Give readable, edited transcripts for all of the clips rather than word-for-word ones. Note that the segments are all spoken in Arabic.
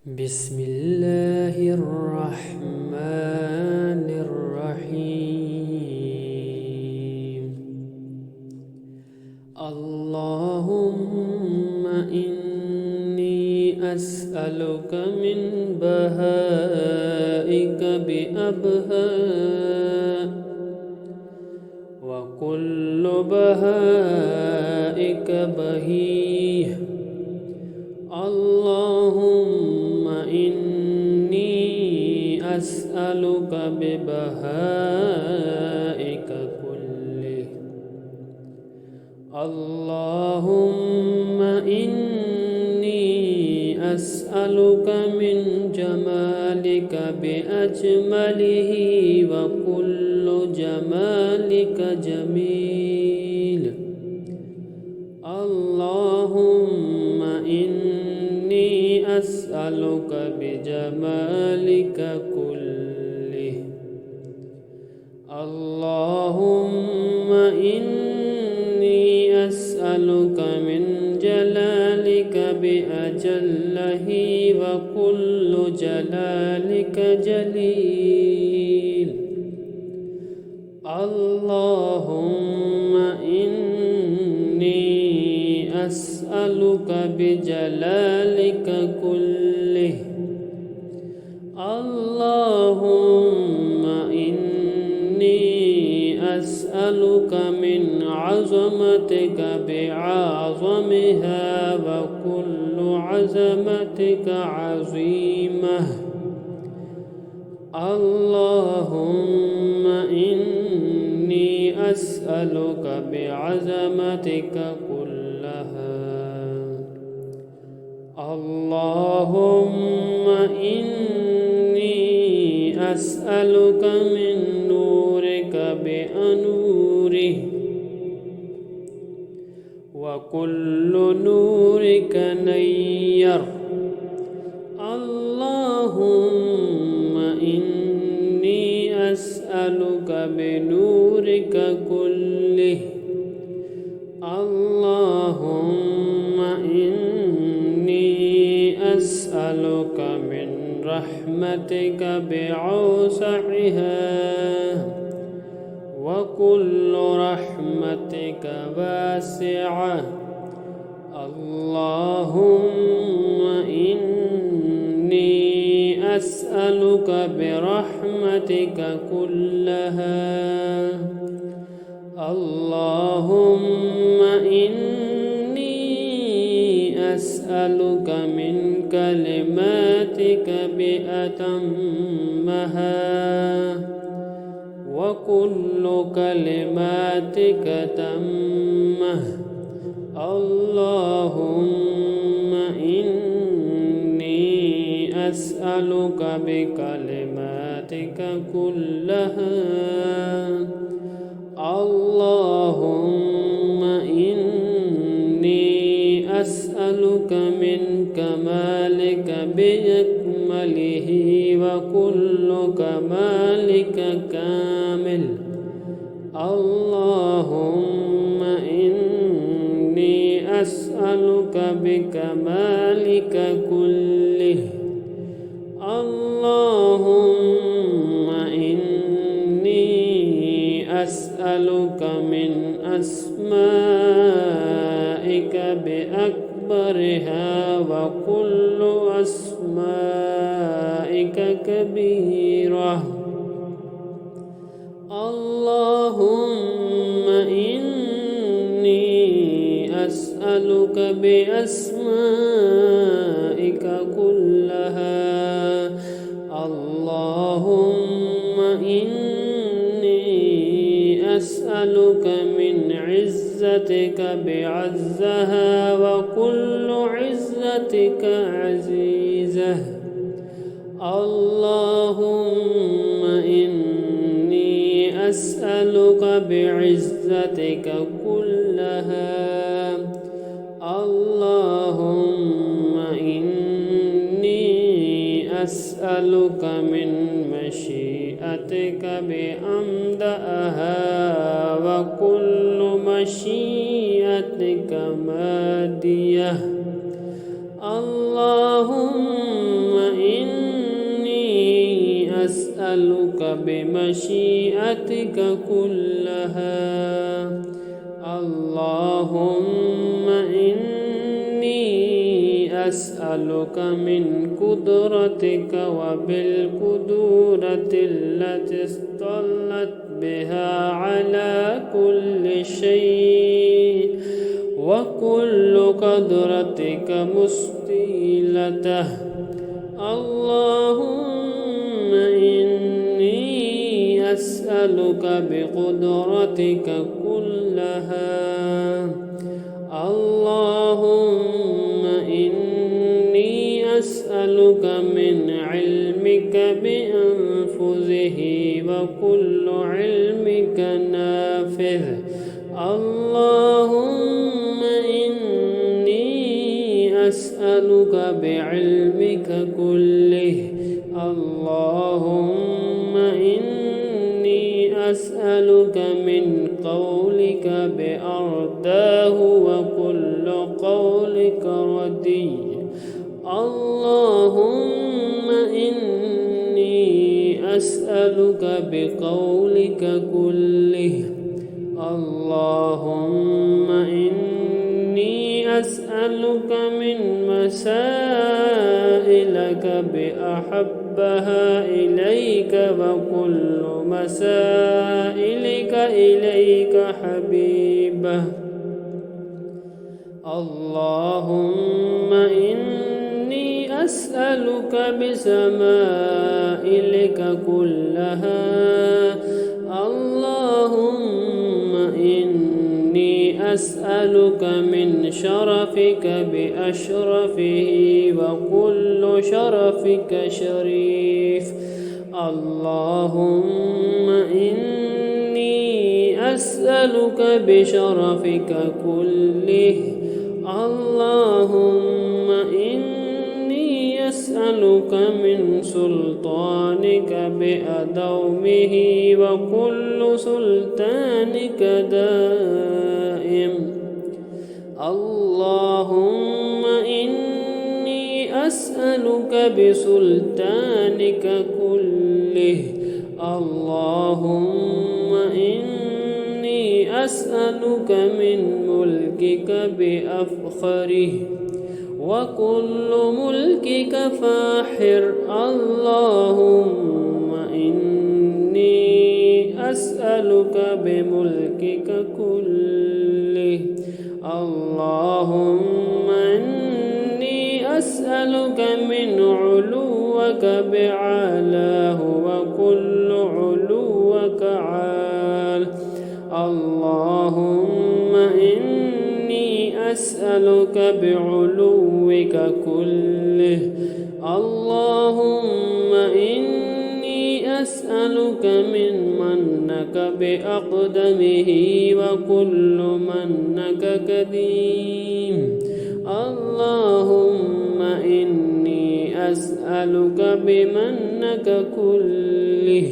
بسم الله الرحمن الرحيم. اللهم إني أسألك من بهائك بأبهاء، وكل بهائك بهيه. اللهم إني أسألك ببهائك كله. اللهم إني أسألك من جمالك بأجمله، وكل جمالك جميل. اللهم إني أسألك بجمالك كله. اللهم إني أسألك من جلالك بأجله، وكل جلالك جليل. اللهم إني أسألك بجلالك كله. اللهم إني أسألك من عظمتك بعظمها، وكل عظمتك عظيمة. اللهم إني أسألك بعظمتك كلها. اللهم إني أسألك من نورك بأنوره، وكل نورك نير. اللهم إني أسألك بنورك كله. اللهم إني أسألك من رحمتك بأوسعها، وكل رحمتك واسعة. اللهم إني أسألك برحمتك كلها. اللهم إني أسألك من كلماتك بأتمها، وكل كلماتك تمه. اللهم إني أسألك بكلماتك كلها. اللهم إني أسألك من كمالك بأكمله، وكل كمالك كامل. اللهم إني أسألك بكمالك كله. اللهم إني أسألك من أسمائك بأكبرها، وكل أسمائك كبيرة. اللهم إني أسألك بأسمائك كلها. اللهم إني أسألك من عزتك بعزها، وكل عزتك عزيزة. اللهم إني أسألك بعزتك كلها. اللهم إني أسألك من مشيئتك بأمدأها، وكل مشيئتك مادية. اللهم أسألك بمشيئتك كلها. اللهم إني أسألك من قدرتك وبالقدرة التي اطلعت بها على كل شيء وكل قدرتك مستيلته. اللهم إني أسألك بقدرتك كلها. اللهم إني أسألك من علمك بأنفذه وكل علمك نافذ. اللهم إني أسألك بعلمك كله. اللهم إني أسألك من قولك بأرداه وكل قولك ردي. اللهم إني أسألك بقولك كله. اللهم إني أسألك من مسائلك بأحبها إليك وكل مسائلك إليك حبيبة. اللهم إني أسألك بسمائلك كلها. اللهم إني أسألك من شرفك بأشرفه وكل شرفك شريف. اللهم إني أسألك بشرفك كله. اللهم إني أسألك من سلطانك بأدومه وكل سلطانك دائم. اللهم إني أسألك بسلطانك كله. اللهم إني أسألك من ملكك بأفخره وكل ملكك فاحر. اللهم إني أسألك بملكك كله. اللهم إني أسألك من علوك بعلاه وكل علوك عال. اللهم إني أسألك بعلوك كله. اللهم إني أسألك من منك بأقدمه وكل منك قديم. اللهم إني أسألك بمنك كله.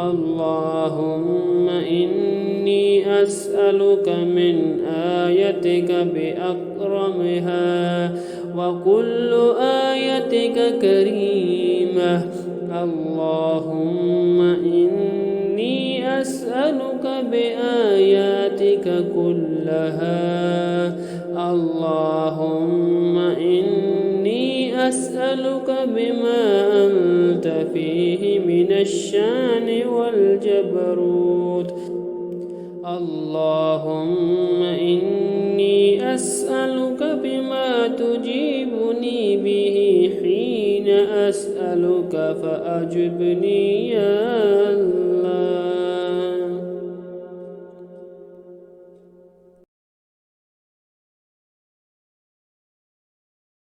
اللهم إني أسألك من آيتك بأكرمها وكل آيتك كريمة. اللهم إني أسألك بآياتك كلها. اللهم إني أسألك بما أنت فيه من الشان والجبروت. اللهم إني أسألك بما تجيبني به حين أسألك فأجبني يا الله.